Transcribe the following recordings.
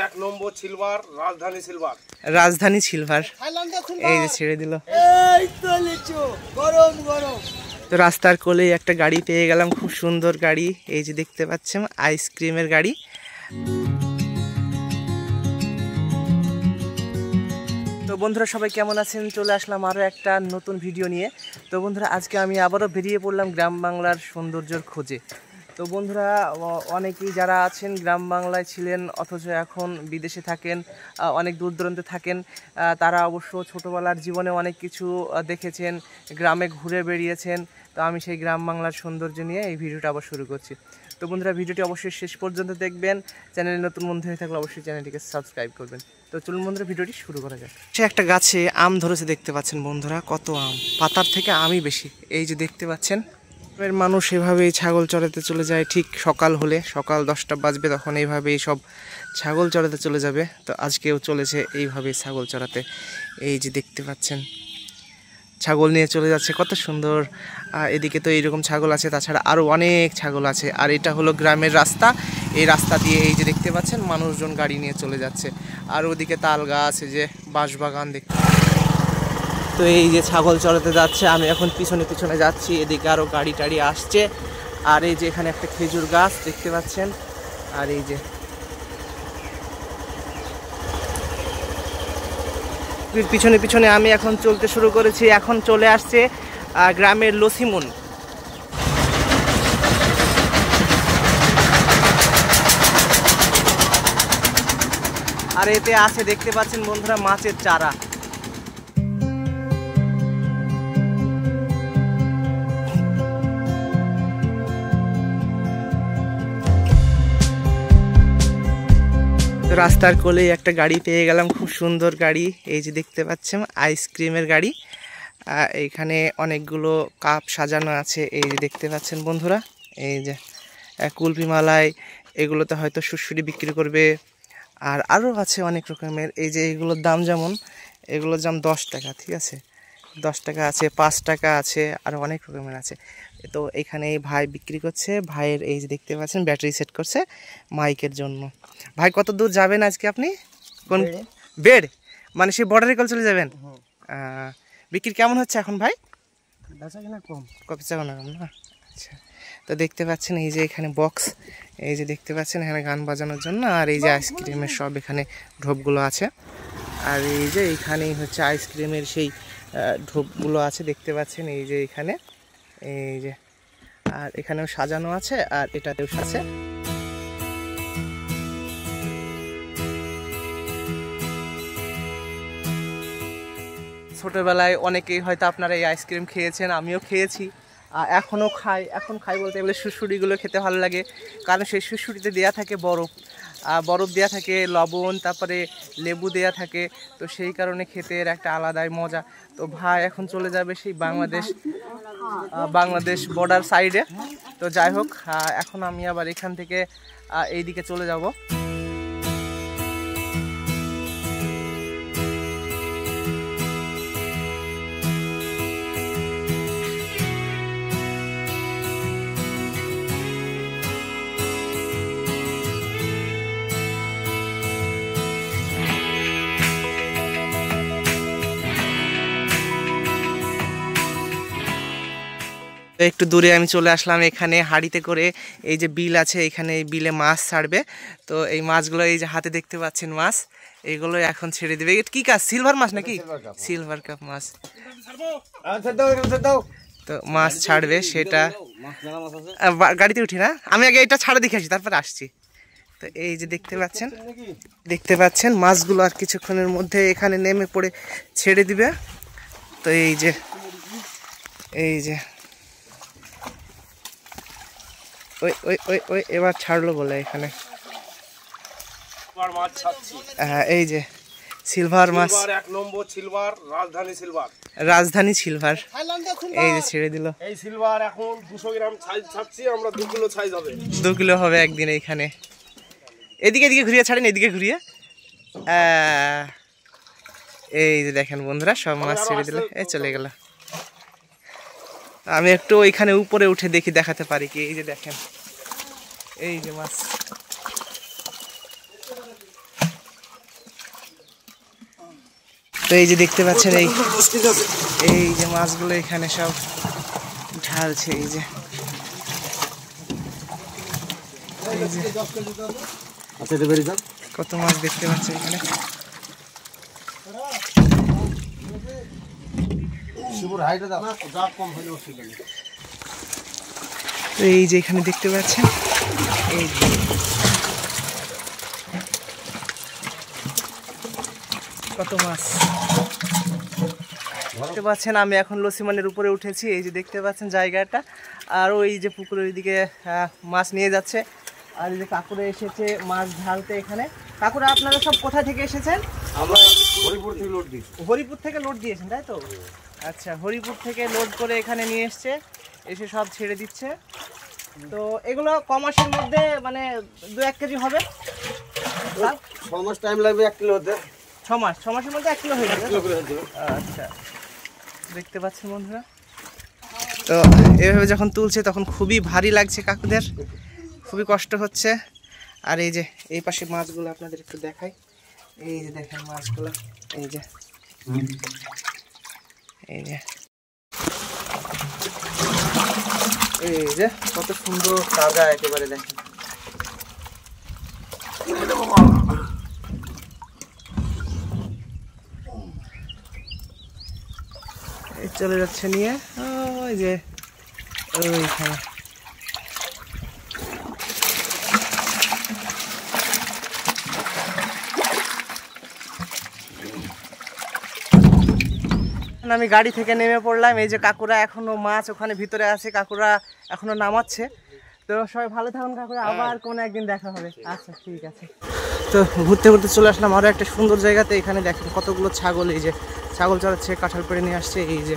এক নম্বর সিলভার, রাজধানী সিলভার। রাজধানী সিলভার এই যে ছেড়ে দিল। তো রাস্তার কোলে একটা গাড়ি পেয়ে গেলাম, খুব সুন্দর গাড়ি। এই যে দেখতে পাচ্ছেন আইসক্রিমের গাড়ি। তো বন্ধুরা সবাই কেমন আছেন? চলে আসলাম আরও একটা নতুন ভিডিও নিয়ে। তো বন্ধুরা আজকে আমি আবারও বেরিয়ে পড়লাম গ্রাম বাংলার সৌন্দর্যের খোঁজে। তো বন্ধুরা অনেকেই যারা আছেন গ্রাম বাংলায় ছিলেন অথচ এখন বিদেশে থাকেন, অনেক দূর দূরান্তে থাকেন, তারা অবশ্য ছোটোবেলার জীবনে অনেক কিছু দেখেছেন, গ্রামে ঘুরে বেরিয়েছেন। তো আমি সেই গ্রাম বাংলার সৌন্দর্য নিয়ে এই ভিডিওটা আবার শুরু করছি। তো বন্ধুরা ভিডিওটি অবশ্যই শেষ পর্যন্ত দেখবেন। চ্যানেলে নতুন বন্ধু হয়ে থাকলে অবশ্যই চ্যানেলটিকে সাবস্ক্রাইব করবেন। তো চলুন বন্ধুরা ভিডিওটি শুরু করা যাক। সে একটা গাছে আম ধরেছে, দেখতে পাচ্ছেন বন্ধুরা কত আম, পাতার থেকে আমই বেশি। এই যে দেখতে পাচ্ছেন মানুষ এভাবেই ছাগল চড়াতে চলে যায়। ঠিক সকাল হলে, সকাল 10টা বাজবে, তখন এইভাবেই সব ছাগল চড়াতে চলে যাবে। তো আজকেও চলেছে এইভাবেই ছাগল চড়াতে। এই যে দেখতে পাচ্ছেন ছাগল নিয়ে চলে যাচ্ছে, কত সুন্দর। এদিকে তো এইরকম ছাগল আছে, তাছাড়া আরও অনেক ছাগল আছে। আর এটা হলো গ্রামের রাস্তা। এই রাস্তা দিয়ে এই যে দেখতে পাচ্ছেন মানুষজন গাড়ি নিয়ে চলে যাচ্ছে। আর ওদিকে তাল গাছ, এই যে বাঁশবাগান দেখতে। তো এই যে ছাগল চড়াতে যাচ্ছে, আমি এখন পিছনে পিছনে যাচ্ছি। এদিকে আরও গাড়ি টাড়ি আসছে। আর এই যে এখানে একটা খেজুর গাছ দেখতে পাচ্ছেন। আর এই যে পিছনে পিছনে আমি এখন চলতে শুরু করেছি। এখন চলে আসছে গ্রামের লসিমন। আর এতে আছে দেখতে পাচ্ছেন বন্ধুরা মাছের চারা। রাস্তার কোলে একটা গাড়ি পেয়ে গেলাম, খুব সুন্দর গাড়ি। এই যে দেখতে পাচ্ছেন আইসক্রিমের গাড়ি। এইখানে অনেকগুলো কাপ সাজানো আছে। এই যে দেখতে পাচ্ছেন বন্ধুরা, এই যে কুলফি মালাই, এগুলোতে হয়তো সুড়সুড়ি বিক্রি করবে। আর আরও আছে অনেক রকমের। এই যে এগুলোর দাম, যেমন এগুলোর দাম 10 টাকা, ঠিক আছে, 10 টাকা আছে, 5 টাকা আছে, আর অনেক রকমের আছে। তো এখানে এই ভাই বিক্রি করছে। ভাইয়ের এই যে দেখতে পাচ্ছেন ব্যাটারি সেট করছে মাইকের জন্য। ভাই কত দূর যাবেন আজকে আপনি? কোন বেড? মানে সেই বর্ডারে কল চলে যাবেন? বিক্রি কেমন হচ্ছে এখন ভাই? কম, কপি চাও না কম না? আচ্ছা। তো দেখতে পাচ্ছেন এই যে এখানে বক্স, এই যে দেখতে পাচ্ছেন এখানে গান বাজানোর জন্য। আর এই যে আইসক্রিমের সব এখানে ঢোপগুলো আছে। আর এই যে এইখানেই হচ্ছে আইসক্রিমের সেই ঢোপগুলো আছে দেখতে পাচ্ছেন। এই যে এখানে, এই যে, আর এখানেও সাজানো আছে, আর এটাতেও আছে। ছোটোবেলায় অনেকেই হয়তো আপনারা এই আইসক্রিম খেয়েছেন, আমিও খেয়েছি, এখনও খাই। এখন খাই বলতে গেলে সুড়সুড়িগুলো খেতে ভালো লাগে, কারণ সেই সুড়সুড়িতে দেওয়া থাকে বরফ, বরফ দেওয়া থাকে, লবণ, তারপরে লেবু দেওয়া থাকে। তো সেই কারণে খেতে এর একটা আলাদাই মজা। তো ভাই এখন চলে যাবে সেই বাংলাদেশ বর্ডার সাইডে। তো যাই হোক, এখন আমি আবার এখান থেকে এইদিকে চলে যাব। একটু দূরে আমি চলে আসলাম। এখানে হাঁড়িতে করে এই যে বিল আছে, এখানে এই বিলে মাছ ছাড়বে। তো এই মাছগুলো এই যে হাতে দেখতে পাচ্ছেন মাছ, এইগুলো এখন ছেড়ে দেবে। কি কাজ? সিলভার মাছ নাকি? সিলভার কাপ মাছ। তো মাছ ছাড়বে, সেটা গাড়িতে উঠি না, আমি আগে এটা ছাড়া দেখে আসি, তারপরে আসছি। তো এই যে দেখতে পাচ্ছেন মাছগুলো আর কিছুক্ষণের মধ্যে এখানে নেমে পড়ে ছেড়ে দিবে। তো এই যে ওই এবার ছাড়লো বলে এখানে। হ্যাঁ এই যে সিলভার মাছ, এক নম্বর সিলভার, রাজধানী সিলভার। রাজধানী সিলভার এই যে ছেড়ে দিল। এই সিলভার এখন 200 গ্রাম সাইজ ছাড়ছি আমরা, 2 কিলো সাইজ হবে, 2 কিলো হবে একদিন। এইখানে এদিকে ঘুরিয়ে ছাড়েন, এদিকে ঘুরিয়ে। এই যে দেখেন বন্ধুরা সব মাছ ছেড়ে দিল, এই চলে গেল। আমি একটু ওইখানে উপরে উঠে দেখি, দেখাতে পারি কি। এই যে দেখেন, এই যে মাছ। তো এই যে দেখতে পাচ্ছেন এই যে মাছগুলো এখানে সব ঢালছে। এই যে কত মাছ দেখতে পাচ্ছেন এখানে। এই যে এখানে দেখতে পাচ্ছেন এই কত মাছ দেখতে পাচ্ছেন। আমি এখন লসিমানের উপরে উঠেছি। এই যে দেখতে পাচ্ছেন জায়গাটা, আর ওই যে পুকুরের দিকে মাছ নিয়ে যাচ্ছে। আর এই যে কাকুরা এসেছে মাছ ঢালতে এখানে। কাকুরা আপনারা সব কোথা থেকে এসেছেন? আমরা হরিপুর থেকে লোড দিয়েছি। হরিপুর থেকে লোড দিয়েছেন তাই তো? আচ্ছা, হরিপুর থেকে লোড করে এখানে নিয়ে এসছে, এসে সব ছেড়ে দিচ্ছে। তো এগুলো ক মাসের মধ্যে মানে 2-1 কেজি হবে? 6 মাস টাইম লাগবে 1 কিলো হতে। 6 মাস, 6 মাসের মধ্যে 1 কিলো হয়ে যাবে। আচ্ছা, দেখতে পাচ্ছেন বন্ধুরা। তো এভাবে যখন তুলছে তখন খুবই ভারী লাগছে কাকুদের, খুবই কষ্ট হচ্ছে। আর এই যে এই পাশে মাছগুলো আপনাদের একটু দেখাই। এই যে দেখেন মাছগুলো, এই যে এই যে এই যে কত সুন্দর তাজা একেবারে দেখেন। চলে যাচ্ছে নিয়ে ওই যে ওইখানে। আমি গাড়ি থেকে নেমে পড়লাম। এই যে কাকুরা এখনো মাছ ওখানে ভিতরে আছে, কাকুরা এখনো নামাচ্ছে। তো সবাই ভালো থাকুন কাকুরা, আবার কোনো একদিন দেখা হবে। আচ্ছা ঠিক আছে। তো ঘুরতে ঘুরতে চলে আসলাম আরও একটা সুন্দর জায়গাতে। এখানে দেখেন কতগুলো ছাগল, এই যে ছাগল চড়াচ্ছে, কাঁঠাল পেড়ে নিয়ে আসছে। এই যে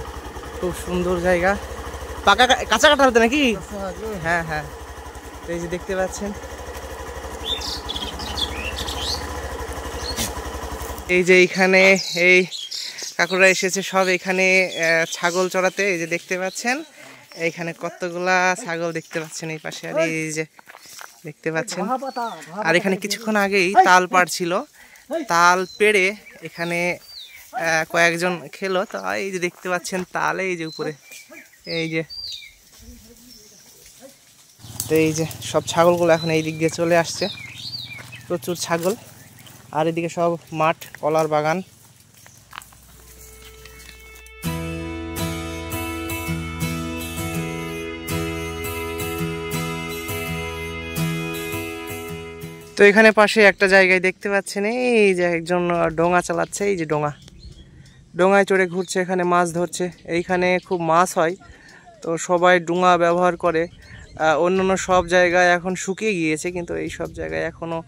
খুব সুন্দর জায়গা, পাকা কাঁচা কাঁঠাল হতো নাকি? হ্যাঁ হ্যাঁ, তো এই যে দেখতে পাচ্ছেন। এই যে এইখানে এই কাকুরা এসেছে সব এখানে ছাগল চড়াতে। এই যে দেখতে পাচ্ছেন এইখানে কতগুলা ছাগল দেখতে পাচ্ছেন এই পাশে। আর এই যে দেখতে পাচ্ছেন, আর এখানে কিছুক্ষণ আগেই তাল পাড়ছিল, তাল পেড়ে এখানে কয়েকজন খেলো। তো এই যে দেখতে পাচ্ছেন তাল, এই যে উপরে এই যে। তো এই যে সব ছাগলগুলো এখন এই দিক দিয়ে চলে আসছে, প্রচুর ছাগল। আর এদিকে সব মাঠ, কলার বাগান। তো এখানে পাশে একটা জায়গায় দেখতে পাচ্ছেন এই যে একজন ডোঙা চালাচ্ছে। এই যে ডোঙায় চড়ে ঘুরছে, এখানে মাছ ধরছে। এইখানে খুব মাছ হয়, তো সবাই ডোঙা ব্যবহার করে। অন্যান্য সব জায়গায় এখন শুকিয়ে গিয়েছে, কিন্তু এই সব জায়গায় এখনও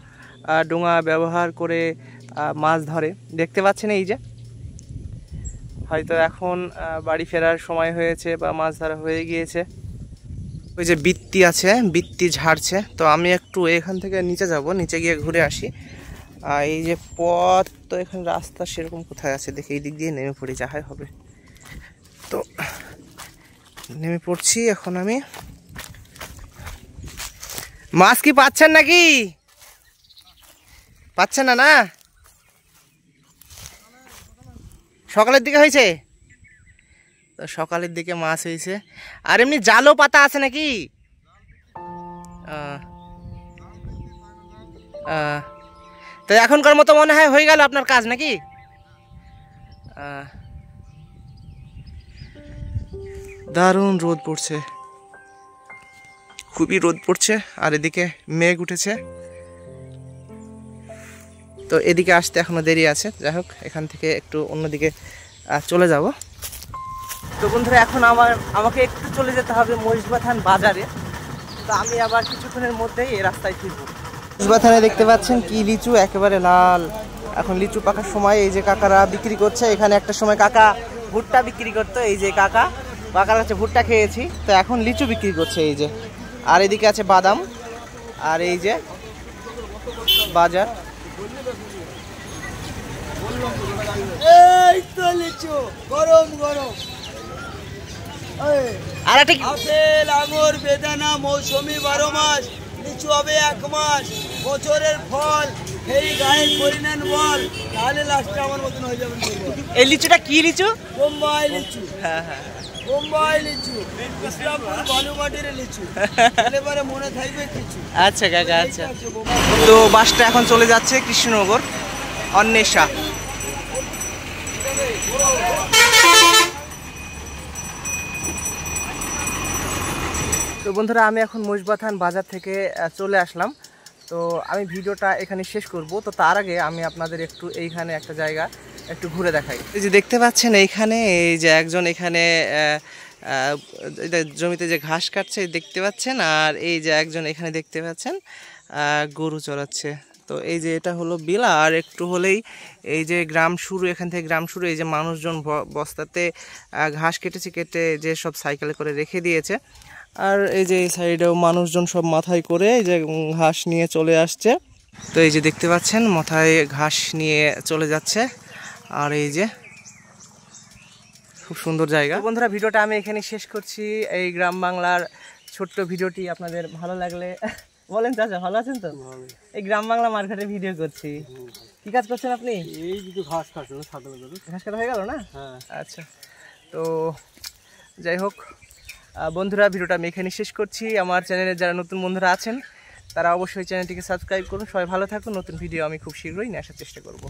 ডোঙা ব্যবহার করে মাছ ধরে। দেখতে পাচ্ছেন এই যে হয়তো এখন বাড়ি ফেরার সময় হয়েছে বা মাছ ধরা হয়ে গিয়েছে। ওই যে বৃত্তি আছে, বৃত্তি ঝাড়ছে। তো আমি একটু এখান থেকে নিচে যাব, নিচে গিয়ে ঘুরে আসি। এই যে পথ, তো এখানে রাস্তা সেরকম কোথায় আছে দেখে এই দিক দিয়ে নেমে পড়ি, যাহাই হবে। তো নেমে পড়ছি এখন আমি। মাছ কি পাচ্ছেন নাকি? পাচ্ছেন না? না, সকালের দিকে হয়েছে, তো সকালের দিকে মাছ হয়েছে। আর এমনি জালও পাতা আছে নাকি? তো এখনকার মতো মনে হয় হয়ে গেল আপনার কাজ নাকি? দারুণ রোদ পড়ছে, খুবই রোদ পড়ছে। আর এদিকে মেঘ উঠেছে, তো এদিকে আসতে এখনো দেরি আছে। যাই হোক, এখান থেকে একটু অন্যদিকে চলে যাব। তো বন্ধুরা এখন আমাকে একটু চলে যেতে হবে মহিষবাথান বাজারে। তো আমি আবার কিছুক্ষণের মধ্যেই এই রাস্তায় ফিরবো। মহিষবাথানে দেখতে পাচ্ছেন কি লিচু, একেবারে লাল। এখন লিচু পাকার সময়। এই যে কাকারা বিক্রি করছে। এখানে একটা সময় কাকা ভুট্টা বিক্রি করতো। এই যে কাকার কাছে ভুট্টা খেয়েছি, তো এখন লিচু বিক্রি করছে। এই যে, আর এদিকে আছে বাদাম। আর এই যে বাজার, এই তো লিচু গরম গরম। আর একটা আপেল, আঙুর, বেদানা মৌসুমি 12 মাস, লিচু হবে 1 মাস, বছরের ফল। এই গায়ে করে নেন বল, তাহলে লাস্টে আমার মতন হয়ে যাবেন। এই লিচুটা কি লিচু? বোম্বাই লিচু, হ্যাঁ হ্যাঁ, বোম্বাই লিচু, ইসলামপুর বালুমাটির লিচু, এবারে মনে থাকবে কিছু। আচ্ছা কাকা, আচ্ছা। এইটা হচ্ছে বোম্বাই। তো বাসটা এখন চলে যাচ্ছে কৃষ্ণনগর অন্বেষা। তো বন্ধুরা, আমি এখন মহিষবাথান বাজার থেকে চলে আসলাম। তো আমি ভিডিওটা এখানে শেষ করব। তো তার আগে আমি আপনাদের একটু এইখানে একটা জায়গা একটু ঘুরে দেখাই। এই যে দেখতে পাচ্ছেন এইখানে, এই যে একজন এখানে জমিতে যে ঘাস কাটছে দেখতে পাচ্ছেন, আর এই যে একজন এখানে দেখতে পাচ্ছেন গরু চড়াচ্ছে। তো এই যে এটা হলো বিল, আর একটু হলেই এই যে গ্রাম শুরু, এখান থেকে গ্রাম শুরু। এই যে মানুষজন বস্তাতে ঘাস কেটেছে, কেটে যে সব সাইকেলে করে রেখে দিয়েছে। আর এই যে এই সাইডেও মানুষজন সব মাথায় করে এই যে ঘাস নিয়ে চলে আসছে। তো এই যে দেখতে পাচ্ছেন মাথায় ঘাস নিয়ে চলে যাচ্ছে। আর এই যে খুব সুন্দর জায়গা। বন্ধুরা, ভিডিওটা আমি এখানে শেষ করছি। এই গ্রাম বাংলার ছোট্ট ভিডিওটি আপনাদের ভালো লাগলে বলেন। চাচা ভালো আছেন তো? এই গ্রাম বাংলা মার্কেটে ভিডিও করছি। কি কাজ করছেন আপনি? এই যদি ঘাস কাটলো, ঘাস কাটা হয়ে গেল না? হ্যাঁ। আচ্ছা, তো যাই হোক বন্ধুরা, ভিডিওটা আমি এখানে শেষ করছি। আমার চ্যানেলে যারা নতুন বন্ধুরা আছেন তারা অবশ্যই চ্যানেলটিকে সাবস্ক্রাইব করুন। সবাই ভালো থাকুন। নতুন ভিডিও আমি খুব শীঘ্রই নিয়ে আসার চেষ্টা করব।